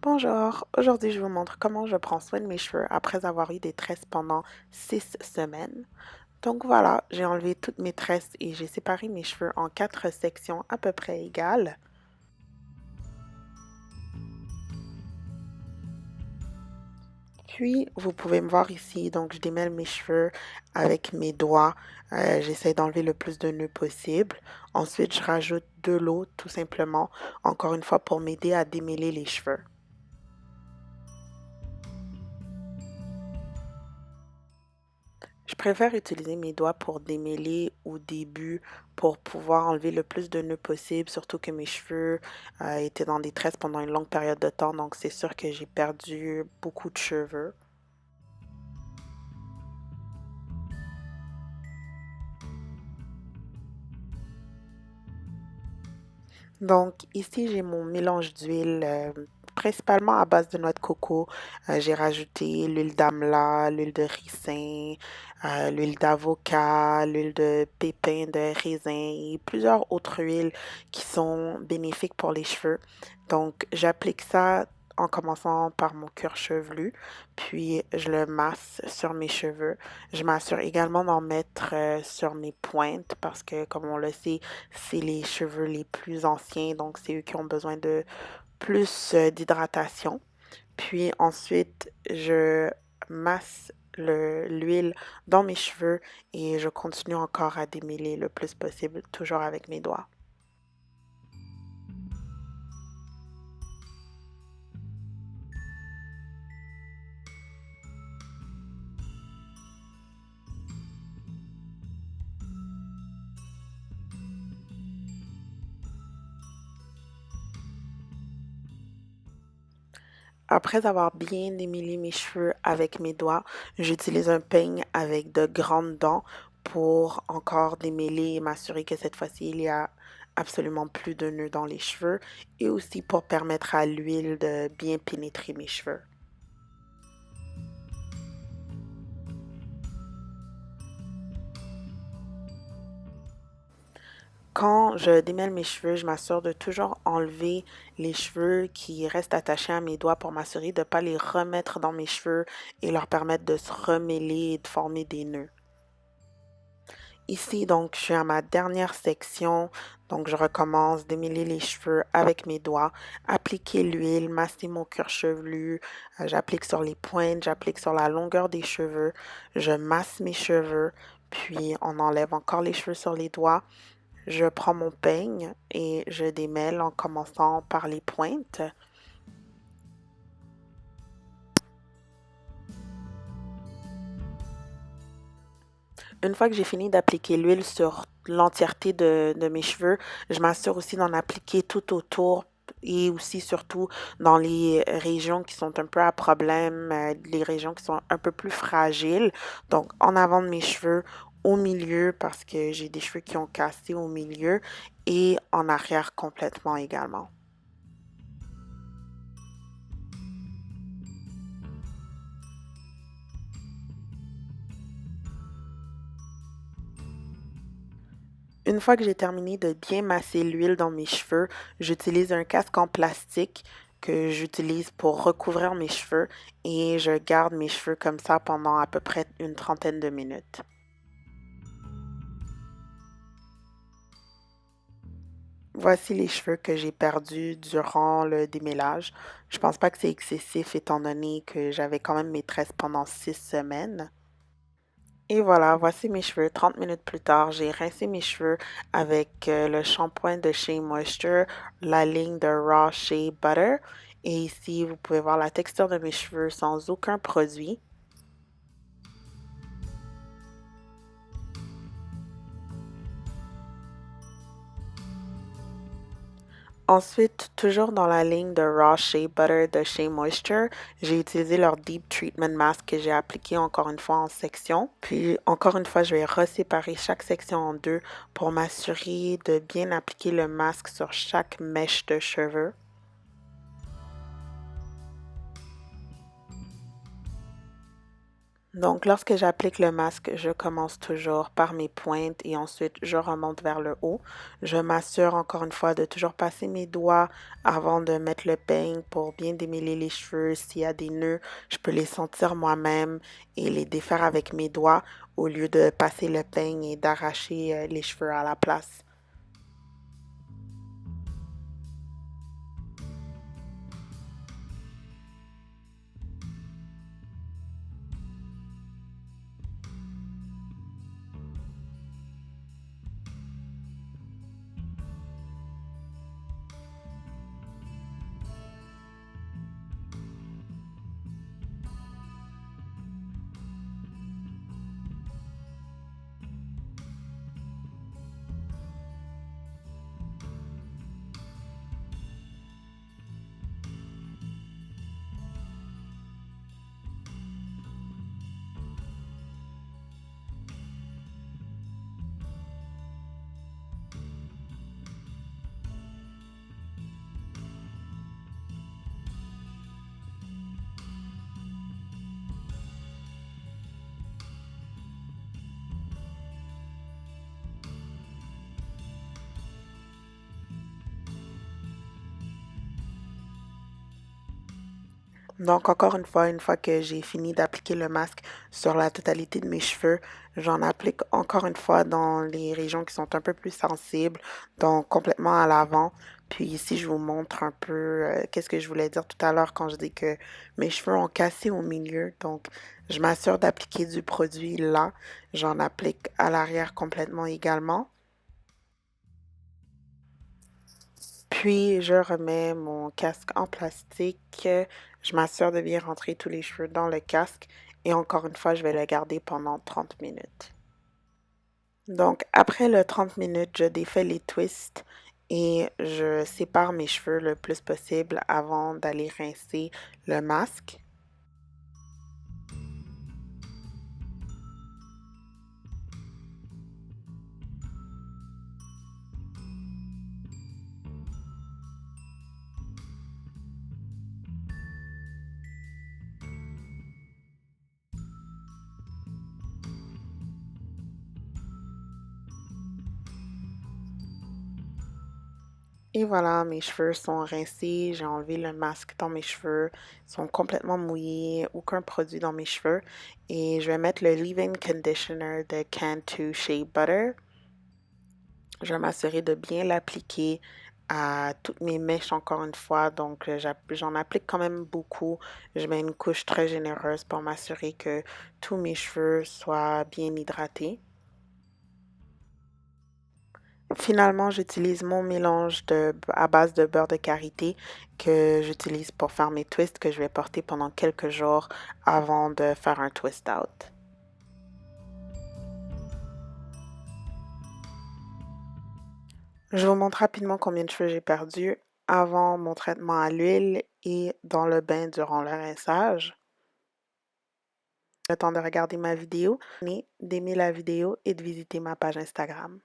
Bonjour, aujourd'hui je vous montre comment je prends soin de mes cheveux après avoir eu des tresses pendant 6 semaines. Donc voilà, j'ai enlevé toutes mes tresses et j'ai séparé mes cheveux en 4 sections à peu près égales. Puis vous pouvez me voir ici, donc je démêle mes cheveux avec mes doigts. J'essaie d'enlever le plus de nœuds possible. Ensuite, je rajoute de l'eau tout simplement, encore une fois pour m'aider à démêler les cheveux. Je préfère utiliser mes doigts pour démêler au début pour pouvoir enlever le plus de nœuds possible, surtout que mes cheveux étaient dans des tresses pendant une longue période de temps, donc c'est sûr que j'ai perdu beaucoup de cheveux. Donc ici, j'ai mon mélange d'huile, principalement à base de noix de coco. J'ai rajouté l'huile d'amla, l'huile de ricin, l'huile d'avocat, l'huile de pépins de raisin et plusieurs autres huiles qui sont bénéfiques pour les cheveux. Donc j'applique ça en commençant par mon cuir chevelu, puis je le masse sur mes cheveux. Je m'assure également d'en mettre sur mes pointes parce que, comme on le sait, c'est les cheveux les plus anciens, donc c'est eux qui ont besoin de plus d'hydratation. Puis ensuite, je masse l'huile dans mes cheveux et je continue encore à démêler le plus possible, toujours avec mes doigts. Après avoir bien démêlé mes cheveux avec mes doigts, j'utilise un peigne avec de grandes dents pour encore démêler et m'assurer que cette fois-ci, il y a absolument plus de nœuds dans les cheveux et aussi pour permettre à l'huile de bien pénétrer mes cheveux. Quand je démêle mes cheveux, je m'assure de toujours enlever les cheveux qui restent attachés à mes doigts pour m'assurer de ne pas les remettre dans mes cheveux et leur permettre de se remêler et de former des nœuds. Ici, donc, je suis à ma dernière section. Donc, je recommence démêler les cheveux avec mes doigts, appliquer l'huile, masser mon cuir chevelu. J'applique sur les pointes, j'applique sur la longueur des cheveux. Je masse mes cheveux, puis on enlève encore les cheveux sur les doigts. Je prends mon peigne et je démêle en commençant par les pointes. Une fois que j'ai fini d'appliquer l'huile sur l'entièreté de mes cheveux, je m'assure aussi d'en appliquer tout autour et aussi surtout dans les régions qui sont un peu à problème, les régions qui sont un peu plus fragiles. Donc en avant de mes cheveux, au milieu parce que j'ai des cheveux qui ont cassé au milieu et en arrière complètement également. Une fois que j'ai terminé de bien masser l'huile dans mes cheveux, j'utilise un casque en plastique que j'utilise pour recouvrir mes cheveux et je garde mes cheveux comme ça pendant à peu près une trentaine de minutes. Voici les cheveux que j'ai perdus durant le démêlage. Je pense pas que c'est excessif étant donné que j'avais quand même mes tresses pendant 6 semaines. Et voilà, voici mes cheveux. 30 minutes plus tard, j'ai rincé mes cheveux avec le shampoing de Shea Moisture, la ligne de Raw Shea Butter. Et ici, vous pouvez voir la texture de mes cheveux sans aucun produit. Ensuite, toujours dans la ligne de Raw Shea Butter de Shea Moisture, j'ai utilisé leur Deep Treatment Mask que j'ai appliqué encore une fois en section. Puis encore une fois, je vais reséparer chaque section en deux pour m'assurer de bien appliquer le masque sur chaque mèche de cheveux. Donc, lorsque j'applique le masque, je commence toujours par mes pointes et ensuite je remonte vers le haut. Je m'assure encore une fois de toujours passer mes doigts avant de mettre le peigne pour bien démêler les cheveux. S'il y a des nœuds, je peux les sentir moi-même et les défaire avec mes doigts au lieu de passer le peigne et d'arracher les cheveux à la place. Donc, encore une fois que j'ai fini d'appliquer le masque sur la totalité de mes cheveux, j'en applique encore une fois dans les régions qui sont un peu plus sensibles, donc complètement à l'avant. Puis ici, je vous montre un peu qu'est-ce que je voulais dire tout à l'heure quand je dis que mes cheveux ont cassé au milieu. Donc, je m'assure d'appliquer du produit là. J'en applique à l'arrière complètement également. Puis, je remets mon casque en plastique. Je m'assure de bien rentrer tous les cheveux dans le casque. Et encore une fois, je vais le garder pendant 30 minutes. Donc, après le 30 minutes, je défais les twists et je sépare mes cheveux le plus possible avant d'aller rincer le masque. Et voilà, mes cheveux sont rincés, j'ai enlevé le masque dans mes cheveux, ils sont complètement mouillés, aucun produit dans mes cheveux. Et je vais mettre le leave-in conditioner de Cantu Shea Butter. Je vais m'assurer de bien l'appliquer à toutes mes mèches encore une fois. Donc, j'en applique quand même beaucoup. Je mets une couche très généreuse pour m'assurer que tous mes cheveux soient bien hydratés. Finalement, j'utilise mon mélange à base de beurre de karité que j'utilise pour faire mes twists que je vais porter pendant quelques jours avant de faire un twist out. Je vous montre rapidement combien de cheveux j'ai perdu avant mon traitement à l'huile et dans le bain durant le rinçage. Le temps de regarder ma vidéo, d'aimer la vidéo et de visiter ma page Instagram.